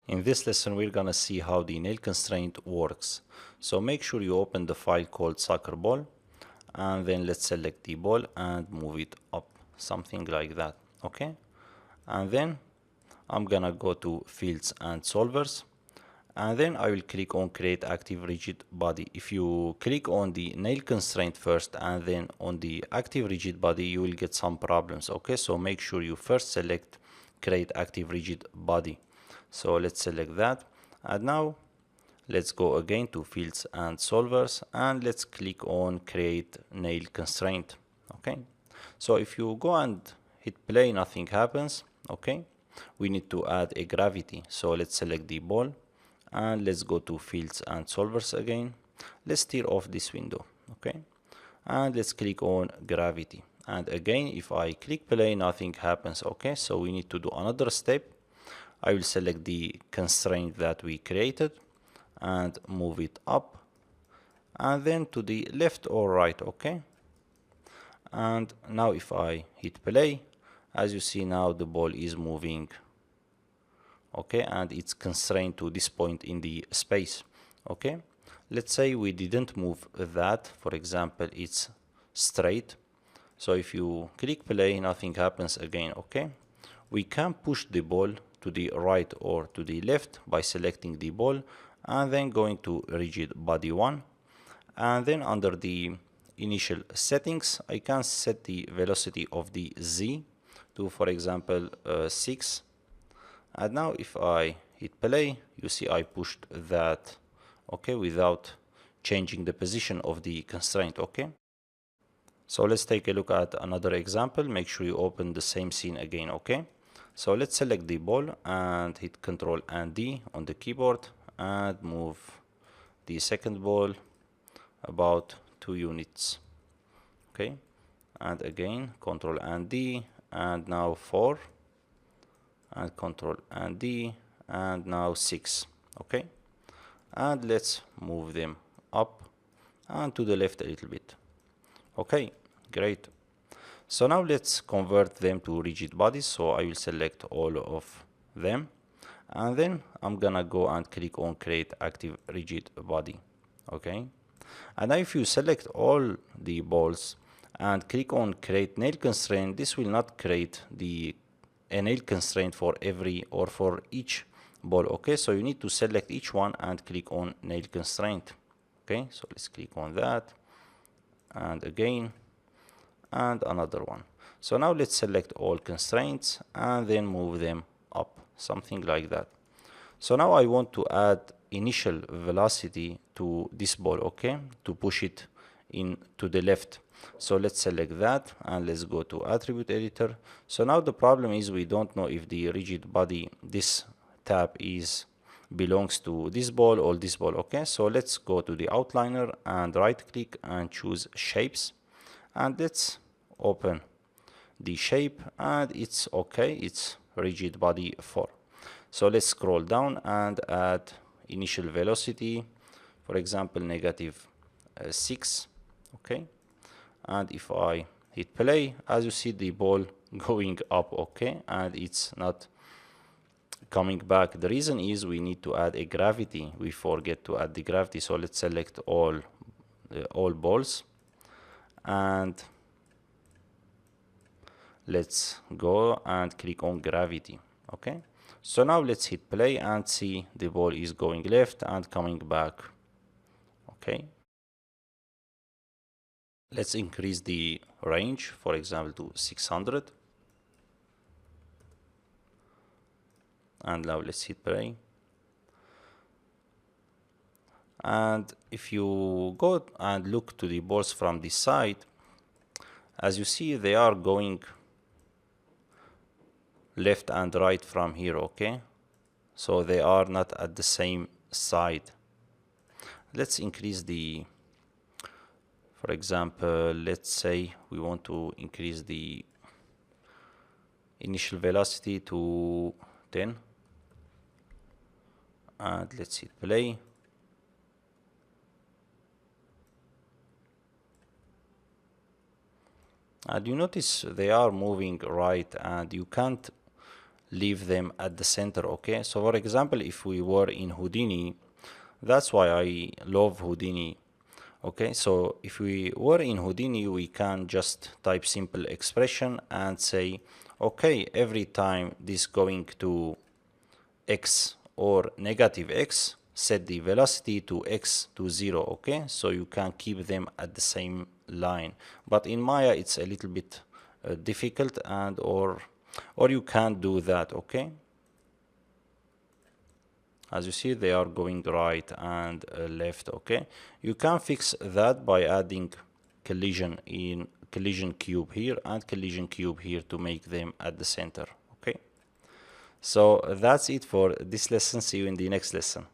In this lesson, we're gonna see how the nail constraint works. So make sure you open the file called soccer ball, and then let's select the ball and move it up, something like that, okay? And then I'm gonna go to fields and solvers, and then I will click on create active rigid body. If you click on the nail constraint first and then on the active rigid body, you will get some problems, okay? So make sure you first select create active rigid body. So let's select that, and now let's go again to fields and solvers, and let's click on create nail constraint, okay? So if you go and hit play, nothing happens, okay? We need to add a gravity, so let's select the ball and let's go to fields and solvers again. Let's tear off this window, okay? And let's click on gravity, and again if I click play, nothing happens, okay? So we need to do another step. I will select the constraint that we created and move it up, and then to the left or right, okay? And now if I hit play, as you see now the ball is moving, okay, and it's constrained to this point in the space, okay? Let's say we didn't move that, for example it's straight, so if you click play, nothing happens again, okay? We can push the ball to the right or to the left by selecting the ball and then going to rigid body 1, and then under the initial settings I can set the velocity of the Z to, for example, 6, and now if I hit play, you see I pushed that, okay, without changing the position of the constraint, okay? So let's take a look at another example. Make sure you open the same scene again, okay? So let's select the ball and hit Ctrl and D on the keyboard and move the second ball about 2 units, okay? And again Ctrl and D, and now 4, and Ctrl and D, and now 6, okay? And let's move them up and to the left a little bit, okay? Great. So now let's convert them to rigid bodies. So I will select all of them, and then I'm gonna go and click on create active rigid body, okay? And now if you select all the balls and click on create nail constraint, this will not create a nail constraint for every or for each ball, okay? So you need to select each one and click on nail constraint, okay? So let's click on that, and again, and another one. So now let's select all constraints and then move them up, something like that. So now I want to add initial velocity to this ball, okay, to push it in to the left. So let's select that and let's go to attribute editor. So now the problem is we don't know if the rigid body, this tab belongs to this ball or this ball, okay? So let's go to the outliner and right click and choose shapes, and let's open the shape, and it's okay, it's rigid body 4. So let's scroll down and add initial velocity, for example negative 6, okay? And if I hit play, as you see the ball going up, okay, and it's not coming back. The reason is we need to add a gravity. We forget to add the gravity. So let's select all balls, and let's go and click on gravity, okay? So now let's hit play and see the ball is going left and coming back, okay? Let's increase the range, for example, to 600, and now let's hit play. And if you go and look to the balls from this side, as you see they are going left and right from here, okay? So they are not at the same side. Let's increase the, for example, let's say we want to increase the initial velocity to 10, and let's hit play. And you notice they are moving right, and you can't leave them at the center. Okay, so for example, if we were in Houdini, that's why I love Houdini. Okay, so if we were in Houdini, we can just type simple expression and say, okay, every time this going to x or negative x, set the velocity to x to 0. Okay, so you can keep them at the same line, but in Maya it's a little bit difficult, and or you can't do that. Okay, as you see, they are going right and left. Okay, you can fix that by adding collision in collision cube here and collision cube here to make them at the center. Okay, so that's it for this lesson. See you in the next lesson.